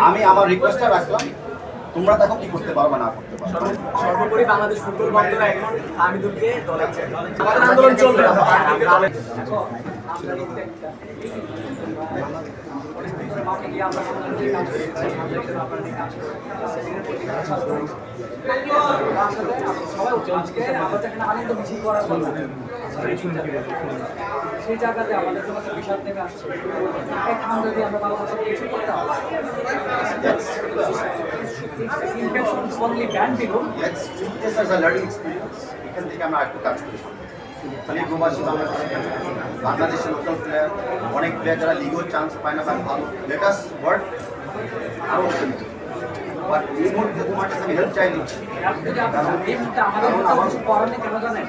আমি আমার রিকোয়েস্টটা রাখলাম, তোমরা দেখো কি করতে পারো বা না করতে পারো। সর্বোপরি বাংলাদেশ ফুটবল ভক্তরা এখন হামিদুলকে দলে আমাদের আন্দোলন চলবে। আনন্দ মিছিল করার সেই জায়গাতে আমাদের জন্য একটা বিষয় নেমে আসছে। যদি আমরা বাংলাদেশে কিছু করতে হবে only banned people. Let's treat this as a learning experience. এখান থেকে আমরা একটু কাজ করি। খালি প্রবাসী বাংলাদেশের লোকাল প্লেয়ার, অনেক প্লেয়ার যারা লিগেও চান্স পায় না, তার ভালো লেট আস ওয়ার্ক আরও বাট এই মুহূর্তে তোমার কাছে আমি হেল্প চাইনি। আমাদের করার নেই কেন জানেন,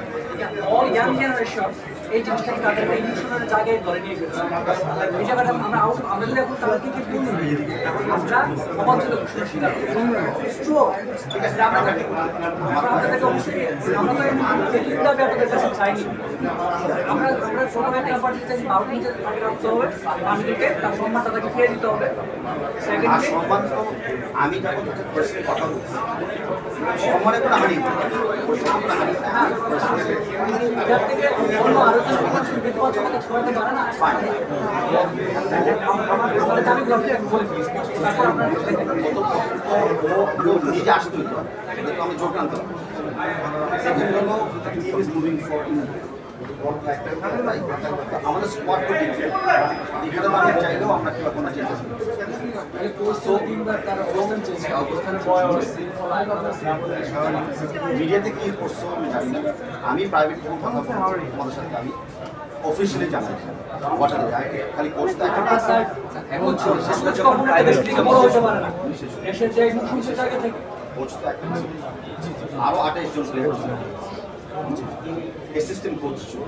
অল ইয়াং জেনারেশন এই জিনিসটাকে তাদের এই মিশনের জায়গায় ধরে নিয়ে গেছে। এই জায়গাটা আমরা আমরা যদি এখন তাদেরকে কি বলি, আমরা অবাঞ্ছিত শিকার ঠিক আছে। আমরা তাদেরকে অবশ্যই আমরা তো টেকনিক্যাল ব্যাপারের কাছে চাইনি। আমরা প্রথমে একটা ব্যাপার চাইছি, ভারত নিজের আগে রাখতে হবে, আমাদেরকে তার সম্মানটা তাকে ফিরে দিতে হবে। আর সম্মান তো আমি যখন প্রশ্নে কথা বলছি, সম্মানে কোনো হানি এটার থেকে অন্য আলোচনা বিপজ্জনক ছড়াতে পারে না। নিজে আসতে হইতে হবে, আমি জোর টানতে হবে। সেকেন্ড হলো টিম ইজ মুভিং ফরওয়ার্ড। আমাদের স্কোয়াড তো ঠিক এখানে আমি চাইলেও আমরা কেউ কোনো চেঞ্জ মিডিয়াতে কি করছো আমি জানি না, আমি প্রাইভেট কোনো কথা বলছি তোমাদের সাথে, আমি অফিসিয়ালি জানাই খালি কোর্স তো একটা আরো 28 জন প্লেয়ার, অ্যাসিস্ট্যান্ট কোচ ছিল,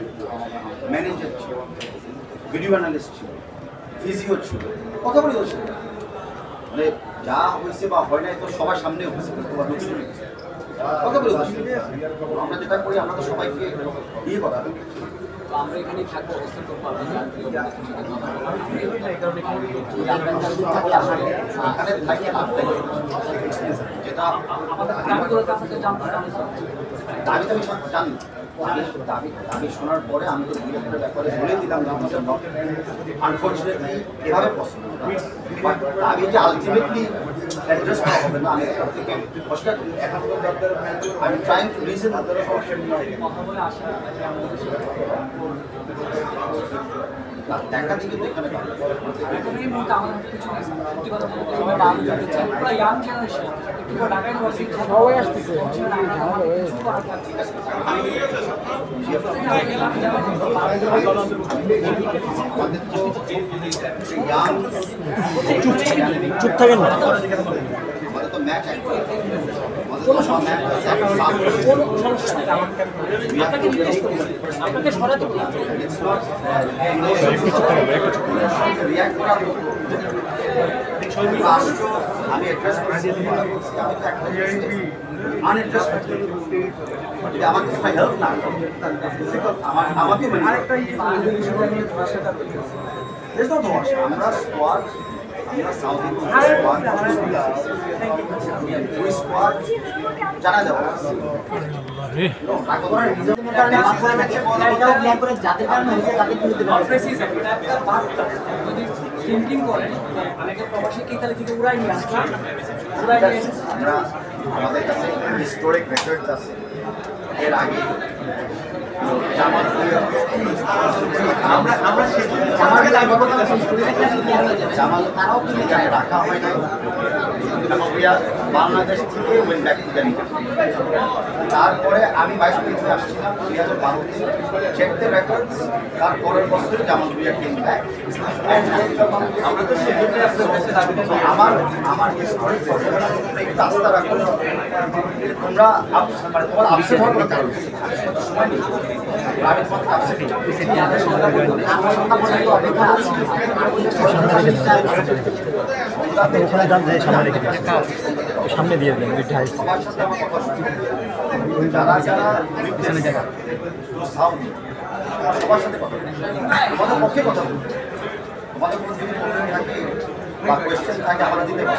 ম্যানেজার ছিল, ভিডিও অ্যানালিস্ট ছিল, ফিজিও ছিল, কথা বলি তো মানে যা হয়েছে বা হয় নাই তো সবার সামনে হয়েছে, কথা বলি আমরা যেটা করি আমরা তো সবাইকে ইয়ে করা। আমরা এখানে থাকবো, অবস্থান করবো, যেটা দাবি শোনার পরে আমি তো ডিরেক্টরের ব্যাপারে বলে দিলাম আনফর্চুনেটলি এভাবে পছন্দ দাবি যে আলটিমেটলি অ্যাড্রেস করা হবে না। আমি আমি ট্রাইং টু রিজন দেখা দিকে তো এখানে সবাই আসতেছে। চুপ থাকেন না। আমাদের তো ম্যাচ আপনাকে সরাতে আমি অ্যাড্রেস করেছি আমাকে সবাই হেল্প না আমাকে আমরা স্কোয়াড, আমরা সাউথ স্কোয়াড জানা যাবে যাদের কারণে হয়েছে তাদের যদি থিঙ্কিং করেন অনেকে প্রবাসী কি তাহলে থেকে উড়াই নিয়ে আসছে, উড়াই নিয়ে আমরা আমাদের কাছে হিস্টোরিক রেকর্ডস আছে। এর আগে রাখা হয় নাই, বাংলাদেশ থেকে ওয়েন ব্যাক টু ক্যারিয়ার। তারপরে আমি 22 মিনিটে আসছিলাম 2012-তে, চেক দ্য রেকর্ডস। তার পরের বছর জামাল ভুঁইয়া কেম ব্যাক। আমরা তো আমার হিস্টোরিক একটু আস্থা রাখো, তোমরা মানে তোমার আপসেট হওয়ার কোনো কারণ সময় নেই। সামনে দিয়ে দেন যারা যারা সবার সাথে কথা তোমাদের পক্ষে কথা বলবো, তোমাদের কোনো যদি প্রবলেম থাকে বা কোয়েশ্চেন থাকে আমরা দিতে পারি।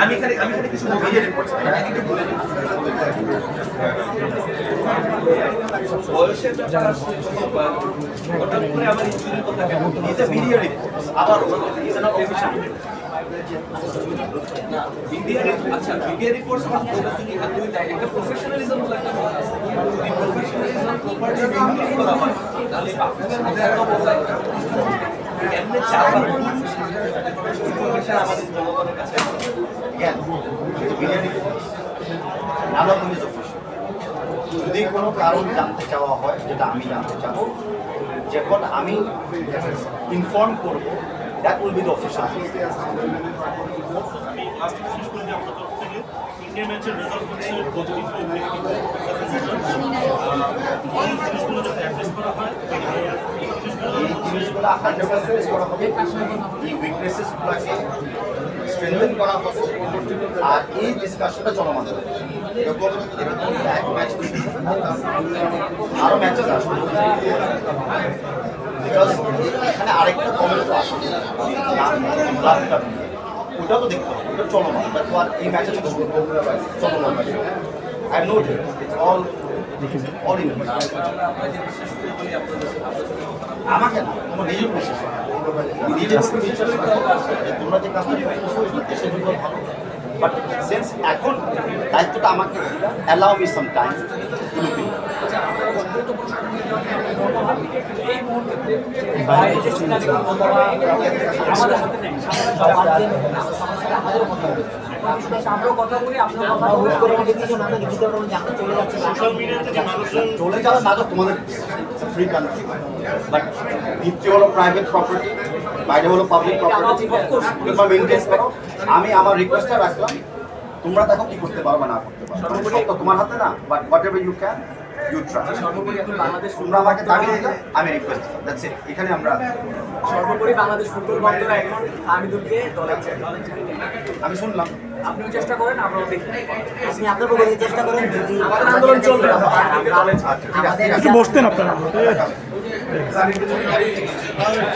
আমি এখানে কিছু ভিডিও রিপোর্ট একটু বলে দিই। বয়সের ব্যাপার আসছে, হঠাৎ করে আমার ইনসুলিন কথা কেমন ইজ এ ভিডিও রিপোর্ট, আবার ইজ নট অফিশিয়াল আচ্ছা ভিডিও রিপোর্টস একটা প্রফেশনালিজম লাগে না, প্রফেশনালিজম প্রপার্টি মেইনটেইন করা হয় তাহলে আপনাদের মধ্যে এত বলা এমনি চারবার ইনফরমেশন আমাদের জনগণের কাছে জ্ঞান ভিডিও রিপোর্টস নানা ধরনের অফিশিয়াল। যদি কোনো কারণ জানতে চাওয়া হয় যেটা আমি জানতে চাবো, যখন আমি ইনফর্ম করব, that will be the official. India ম্যাচের রেজাল্ট হচ্ছে পজিটিভ ও নেগেটিভ, এই জিনিসগুলো যাতে অ্যাড্রেস করা হয়, এই জিনিসগুলো 100% করা হবে, এই উইকনেসেসগুলোকে স্ট্রেংথেন করা হবে, আর এই ডিসকাশনটা চলমান হবে। এরকম এক ম্যাচ আরও ম্যাচেস আসবে, বিকজ এখানে আরেকটা কমেন্ট তো আসবে ওটাও তো দেখতে হবে, ওটা চলমান, বাট আর এই ম্যাচের সাথে চলমান I note it's all in আমাকে না, তোমার নিজের প্রসেস নিজের তোমরা যে কাজটা করছো সেগুলো ভালো, বাট সেন্স এখন দায়িত্বটা আমাকে allow me some time to look in. বাইরে যে সিনারিও আমাদের সাথে নেই, আমরাও কথা বলি, আপনারা কথা বলি করে ডিসিশন আমরা লিখিত করব যে আমরা চলে যাচ্ছি সোশ্যাল মিডিয়াতে যে মানুষজন চলে যাওয়া না তো তোমাদের ফ্রি কান্ট্রি, বাট ভিতরে হলো প্রাইভেট প্রপার্টি, বাইরে হলো পাবলিক প্রপার্টি, তোমরা মেনটেন করো। আমি আমার রিকোয়েস্টটা রাখলাম, তোমরা দেখো কি করতে পারো বা না করতে পারো, সব তো তোমার হাতে না, but whatever you can you try. সর্বোপরি এখন বাংলাদেশ তোমরা আমাকে দাবি দিলে আমি রিকোয়েস্ট, দ্যাটস ইট। এখানে আমরা সর্বোপরি বাংলাদেশ ফুটবল বন্ধুরা এখন আমিদুলকে দলে আমি শুনলাম আপনিও চেষ্টা করেন, আমরাও দেখি, আপনি আপনার পক্ষ থেকে চেষ্টা করেন যদি আমাদের আন্দোলন চলবে। আচ্ছা ঠিক আছে, ঠিক আছে। বসতেন আপনারা।